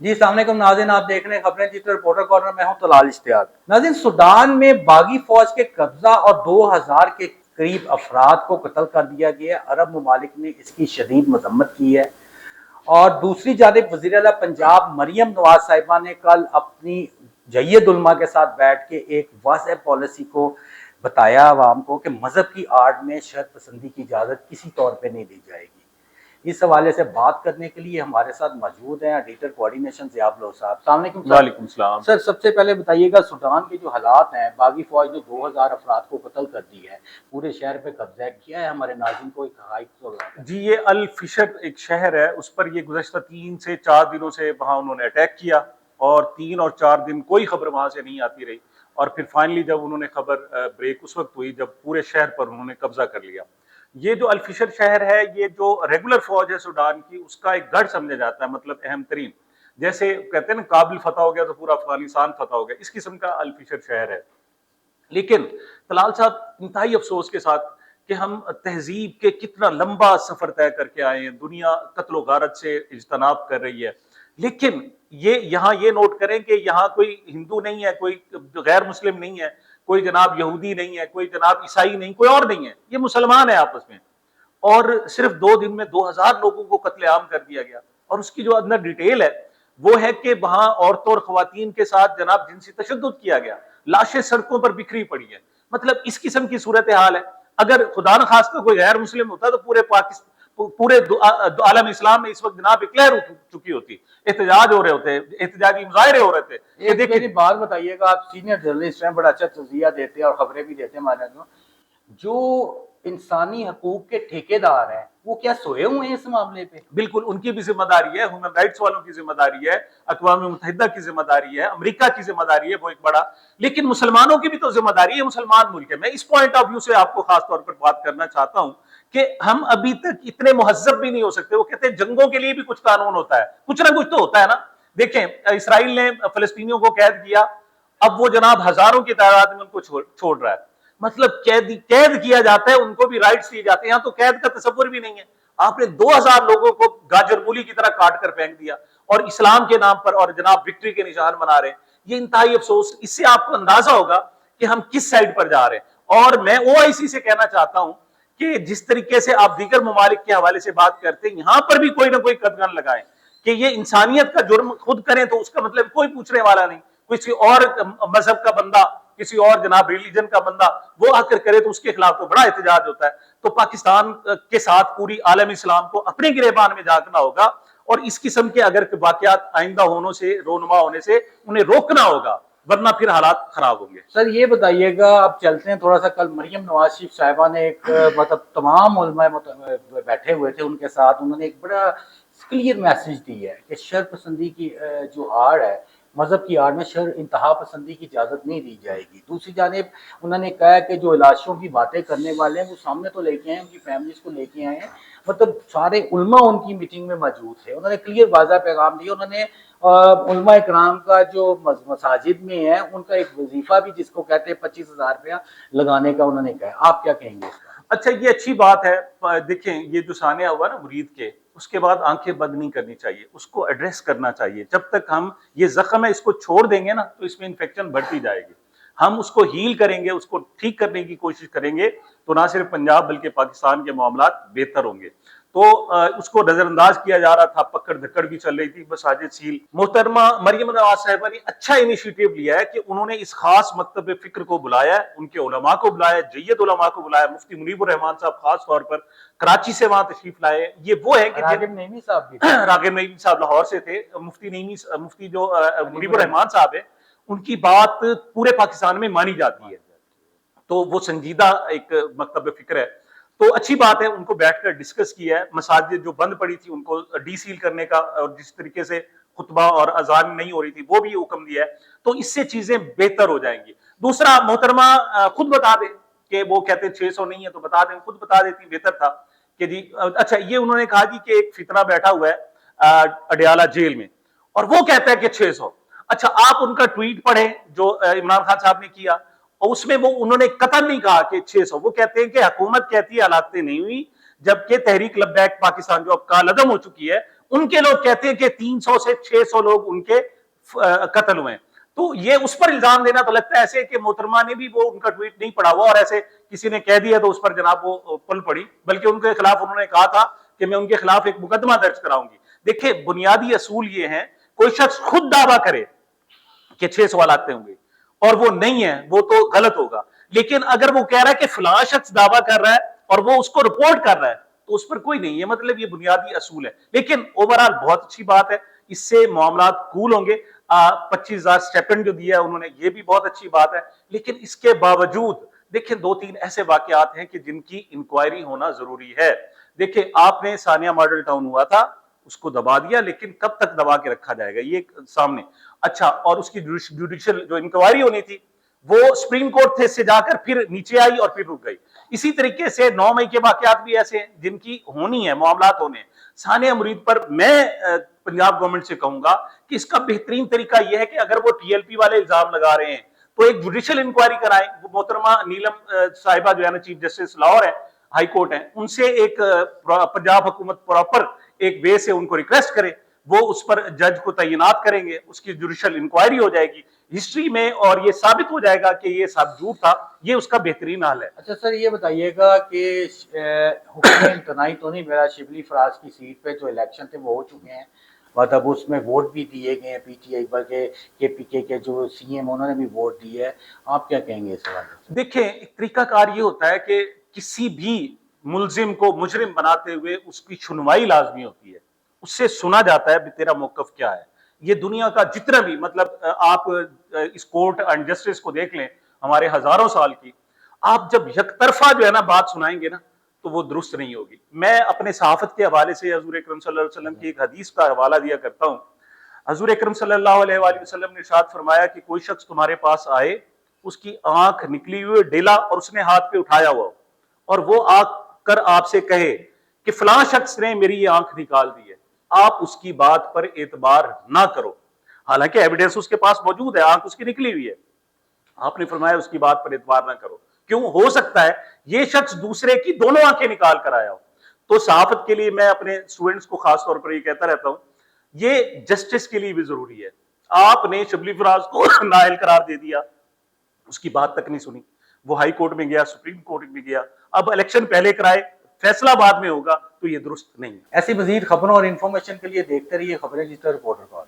जी अस्सलाम वालेकुम नाज़रीन, आप देख रहे हैं खबरें जिसमें रिपोर्टर कॉर्नर में हूं तलाल इश्तियाक। नाज़रीन, सूडान में बागी फौज के कब्जा और 2000 के करीब अफराद को कत्ल कर दिया गया। अरब ममालिक ने इसकी शदीद मजम्मत की है। और दूसरी जानिब वज़ीर आला पंजाब मरियम नवाज साहिबा ने कल अपनी जय्यद उलमा के साथ बैठ के एक वाज़ेह पॉलिसी को बताया अवाम को कि मजहब की आड़ में शरत पसंदी की इजाज़त किसी तौर पर नहीं दी जाएगी। इस हवाले से बात करने के लिए हमारे साथ मौजूद हैं एडिटर कोऑर्डिनेशन ज़ियाब लोह साहब। अस्सलाम वालेकुम सर। वालेकुम सलाम। सर, सबसे पहले बताइएगा सूडान के जो हालात हैं, बागी फौज ने 2000 अफराद को कत्ल कर दी है, पूरे शहर पे कब्जा किया है, हमारे नाज़रीन को एक हक़ाइक़ जी, ये अल फिशर एक शहर है, उस पर ये गुज़श्ता 3 से 4 दिनों से वहाँ उन्होंने अटैक किया और 3 और 4 दिन कोई खबर वहाँ से नहीं आती रही। और फिर फाइनली जब उन्होंने खबर ब्रेक उस वक्त हुई जब पूरे शहर पर उन्होंने कब्जा कर लिया। ये जो अल फिशर शहर है, ये जो रेगुलर फौज है सूडान की, उसका एक गढ़ समझा जाता है, मतलब अहम तरीन। जैसे कहते हैं ना, काबिल फतह हो गया तो पूरा अफगानिस्तान फतह हो गया, इस किस्म का अल फिशर शहर है। लेकिन तलाल साहब, इंतहाई अफसोस के साथ कि हम तहजीब के कितना लंबा सफर तय करके आए हैं, दुनिया कत्लो गारत से इज्तनाब कर रही है, लेकिन ये यहाँ ये नोट करें कि यहाँ कोई हिंदू नहीं है, कोई गैर मुस्लिम नहीं है, कोई जनाब यहूदी नहीं है, कोई जनाब ईसाई नहीं, कोई और नहीं है, ये मुसलमान है आपस में। और सिर्फ 2 दिन में 2000 लोगों को कत्लेआम कर दिया गया। और उसकी जो अंदर डिटेल है वो है कि वहां औरतों और खवातीन के साथ जनाब जिनसी तशद्दुद किया गया, लाशें सड़कों पर बिखरी पड़ी है। मतलब इस किस्म की सूरत हाल है। अगर खुदा न खास्ता कोई गैर मुस्लिम होता तो पूरे पाकिस्तान, पूरे आलम इस्लाम में इस वक्त जनाब एक लहर उठ चुकी होती, एहतजाज हो रहे होते, एहतजाजी मुजाहरे हो रहे थे। एक मेरी बात बताइएगा, आप सीनियर जर्नलिस्ट हैं, बड़ा अच्छा तज़किया देते हैं और खबरें भी देते हैं हमारे जो इंसानी हकूक के ठेकेदार हैं, वो क्या सोए हुए हैं इस मामले पे? बिल्कुल, उनकी भी जिम्मेदारी है, ह्यूमन राइट्स वालों की जिम्मेदारी है, अक़वाम मुत्तहिदा की जिम्मेदारी है, अमेरिका की जिम्मेदारी है, वो एक बड़ा, लेकिन मुसलमानों की भी तो जिम्मेदारी है, मुसलमान मुल्क है। मैं इस पॉइंट ऑफ व्यू से आपको खास तौर पर बात करना चाहता हूं कि हम अभी तक इतने मुहज्जब भी नहीं हो सकते। वो कहते हैं जंगों के लिए भी कुछ कानून होता है, कुछ ना कुछ तो होता है ना। देखें, इसराइल ने फलस्तीनियों को कैद किया, अब वो जनाब हजारों की तादाद में उनको छोड़ रहा है। मतलब कैद किया जाता है, उनको भी राइट्स दिए जाते हैं। यहां तो कैद का तस्वुर भी नहीं है। आपने 2000 लोगों को गाजर मूली की तरह काट कर फेंक दिया और इस्लाम के नाम पर और जनाब विक्ट्री के निशान बना रहे हैं। ये इंतहाई अफसोस। इससे आपको अंदाजा होगा कि हम किस साइड पर जा रहे हैं। और मैं ओआईसी से कहना चाहता हूं कि जिस तरीके से आप दीगर ममालिक के हवाले से बात करते हैं, यहां पर भी कोई ना कोई कदम लगाएं कि ये इंसानियत का जुर्म खुद करें तो उसका मतलब कोई पूछने वाला नहीं। किसी और मजहब का बंदा, किसी और जनाब रिलीजन का बंदा वो आकर करे तो उसके खिलाफ तो बड़ा एहतजाज होता है। तो पाकिस्तान के साथ पूरी आलम इस्लाम को अपने गिरेबान में झांकना होगा और इस किस्म के अगर वाकयात आइंदा होने से, रोनुमा होने से उन्हें रोकना होगा, वरना फिर हालात खराब होंगे। सर, ये बताइएगा, अब चलते हैं थोड़ा सा, कल मरियम नवाज शरीफ साहिबा ने एक मतलब तमाम उलमा बैठे हुए थे उनके साथ, उन्होंने एक बड़ा क्लियर मैसेज दी है कि शर पसंदी की जो आड़ है, मजहब की आड़ में शर इंतहा पसंदी की इजाज़त नहीं दी जाएगी। दूसरी जानिब उन्होंने कहा कि जो लाशों की बातें करने वाले हैं वो सामने तो लेके आए, उनकी फैमिलीज को लेके आए हैं, मतलब सारे उलमा उनकी मीटिंग में मौजूद थे। उन्होंने क्लियर वाज़ा पैगाम दिया। उन्होंने उलमा इकराम का जो मसाजिद में है उनका एक वजीफा भी जिसको कहते हैं 25,000 रुपया लगाने का उन्होंने कहा। आप क्या कहेंगे इसका? अच्छा, ये अच्छी बात है। देखें, ये जो सानिया हुआ ना मुरीद के, उसके बाद आंखें बंद नहीं करनी चाहिए, उसको एड्रेस करना चाहिए। जब तक हम ये जख्म है इसको छोड़ देंगे ना तो इसमें इन्फेक्शन बढ़ती जाएगी। हम उसको हील करेंगे, उसको ठीक करने की कोशिश करेंगे तो ना सिर्फ पंजाब बल्कि पाकिस्तान के मामलात बेहतर होंगे। तो उसको नजरअंदाज किया जा रहा था, पकड़ धक्कड़ भी चल रही थी, मसाजिद सील। मोहतरमा मरियम नवाज साहिबा ने अच्छा इनिशिएटिव लिया है कि उन्होंने इस खास मकतब फिक्र को बुलाया, उनके उलमा को बुलाया, जय्यद उलमा को बुलाया। मुफ्ती मुनीबुर रहमान साहब खास तौर पर कराची से वहां तशरीफ लाए। ये वो है कि रागिब नईमी साहब भी रागिब नईमी साहब लाहौर से थे। मुफ्ती जो मुनीबुर रहमान साहब है, उनकी बात पूरे पाकिस्तान में मानी जाती है, तो वो संजीदा एक मकतब फिक्र है। तो अच्छी बात है, उनको बैठकर डिस्कस किया है। मसाजिद जो बंद पड़ी थी उनको डीसील करने का, और जिस तरीके से खुतबा और अजान नहीं हो रही थी वो भी हुक्म दिया है, तो इससे चीजें बेहतर हो जाएंगी। दूसरा, मोहतरमा खुद बता दें कि वो कहते 600 नहीं है तो बता दें, खुद बता देती बेहतर था कि जी। अच्छा, ये उन्होंने कहा जी कि एक फितना बैठा हुआ है अडियाला जेल में और वो कहता है कि 600। अच्छा, आप उनका ट्वीट पढ़ें जो इमरान खान साहब ने किया, और उसमें वो उन्होंने कतई नहीं कहा कि 600। वो कहते हैं कि हुकूमत कहती है हालात नहीं हुई, जबकि तहरीक लब्बैक पाकिस्तान जो अब कालअदम हो चुकी है ان کے لوگ کہتے ہیں کہ 300 سے 600 لوگ ان کے قتل ہوئے ہیں. تو یہ اس پر الزام دینا تو لگتا ہے ایسے کہ محترمہ نے بھی وہ ان کا ٹویٹ نہیں پڑھا ہوا اور ایسے کسی نے کہہ دیا تو اس پر جناب وہ پل پڑی, بلکہ ان کے خلاف انہوں نے کہا تھا کہ میں ان کے خلاف ایک مقدمہ درج کراؤں گی. دیکھیں بنیادی اصول یہ ہیں, کوئی شخص خود دعویٰ کرے کہ 6 سوالات پہ ہوں گے اور وہ نہیں ہے, وہ تو غلط ہوگا. لیکن اگر وہ کہہ رہا ہے کہ فلاں شخص دعویٰ کر رہا ہے اور وہ اس کو رپورٹ کر رہا ہے تو اس پر کوئی نہیں ہے. مطلب یہ بنیادی اصول ہے. لیکن اوورآل بہت اچھی بات ہے, اس سے معاملات کول ہوں گے. 25,000 سٹیپنڈ جو دیا ہے انہوں نے, یہ بھی بہت اچھی بات ہے. لیکن اس کے باوجود دیکھیں 2-3 ایسے واقعات ہیں کہ جن کی انکوائری ہونا ضروری ہے. دیکھیں آپ نے ثانیہ ماڈل ٹاؤن ہوا تھا, اس کو دبا دیا, لیکن کب تک دبا کے رکھا جائے گا یہ سامنے. اچھا, اور اس کی جوڈیشل جو انکوائری ہونی تھی وہ سپریم کورٹ سے جا کر پھر نیچے آئی اور پھر رک گئی. اسی طریقے سے 9 مئی کے واقعات بھی ایسے ہیں جن کی ہونی ہے, معاملات ہونے ہیں. ثانیہ مرید پر میں پنجاب گورنمنٹ سے کہوں گا کہ اس کا بہترین طریقہ یہ ہے کہ اگر وہ ٹی ایل پی والے الزام لگا رہے ہیں تو ایک جوڈیشل انکوائری کرائیں. وہ محترمہ نیلم صاحبہ جو ہے نا چیف جسٹس لاہور ہے, ہائی کورٹ ہے, ان سے ایک پنجاب حکومت پراپر ایک وے سے ان کو ریکویسٹ کرے, وہ اس پر جج کو تعینات کریں گے, اس کی جوڈیشل انکوائری ہو جائے گی ہسٹری میں اور یہ ثابت ہو جائے گا کہ یہ سب جھوٹ تھا. یہ اس کا بہترین حل ہے. اچھا سر یہ بتائیے گا کہ حکم امتناعی تو نہیں میرا شبلی فراز کی سیٹ پہ جو الیکشن تھے وہ ہو چکے ہیں, مطلب اس میں ووٹ بھی دیے گئے ہیں پی ٹی آئی بلکہ کے پی کے جو سی ایم انہوں نے بھی ووٹ دیے ہے, آپ کیا کہیں گے اس حوالے سے؟ دیکھیں ایک طریقہ کار یہ ہوتا ہے کہ کسی بھی ملزم کو مجرم بناتے ہوئے اس کی سنوائی لازمی ہوتی ہے, اس سے سنا جاتا ہے تیرا موقف کیا ہے. یہ دنیا کا جتنا بھی مطلب آپ اس کورٹ اینڈ جسٹس کو دیکھ لیں ہمارے ہزاروں سال کی, آپ جب یک طرفہ جو ہے نا بات سنائیں گے نا تو وہ درست نہیں ہوگی. میں اپنے صحافت کے حوالے سے حضور اکرم صلی اللہ علیہ وسلم کی ایک حدیث کا حوالہ دیا کرتا ہوں. حضور اکرم صلی اللہ علیہ وآلہ وسلم نے ارشاد فرمایا کہ کوئی شخص تمہارے پاس آئے, اس کی آنکھ نکلی ہوئی ڈیلا اور اس نے ہاتھ پہ اٹھایا ہوا اور وہ آ کر آپ سے کہے کہ فلاں شخص نے میری یہ آنکھ نکال دی ہے, آپ اس کی بات پر اعتبار نہ کرو, حالانکہ ایویڈنس اس کے پاس موجود ہے, آنکھ اس کی نکلی ہوئی ہے. آپ نے فرمایا اس کی بات پر اعتبار نہ کرو. کیوں؟ ہو سکتا ہے یہ شخص دوسرے کی دونوں آنکھیں نکال کر آیا ہو. تو صحافت کے لیے میں اپنے اسٹوڈنٹس کو خاص طور پر یہ کہتا رہتا ہوں, یہ جسٹس کے لیے بھی ضروری ہے. آپ نے شبلی فراز کو نااہل قرار دے دیا, اس کی بات تک نہیں سنی, وہ ہائی کورٹ میں گیا, سپریم کورٹ میں گیا, اب الیکشن پہلے کرائے, فیصلہ بعد میں ہوگا, تو یہ درست نہیں ہے. ایسی مزید خبروں اور انفارمیشن کے لیے دیکھتے رہیے خبریں ڈیجیٹل رپورٹر کو.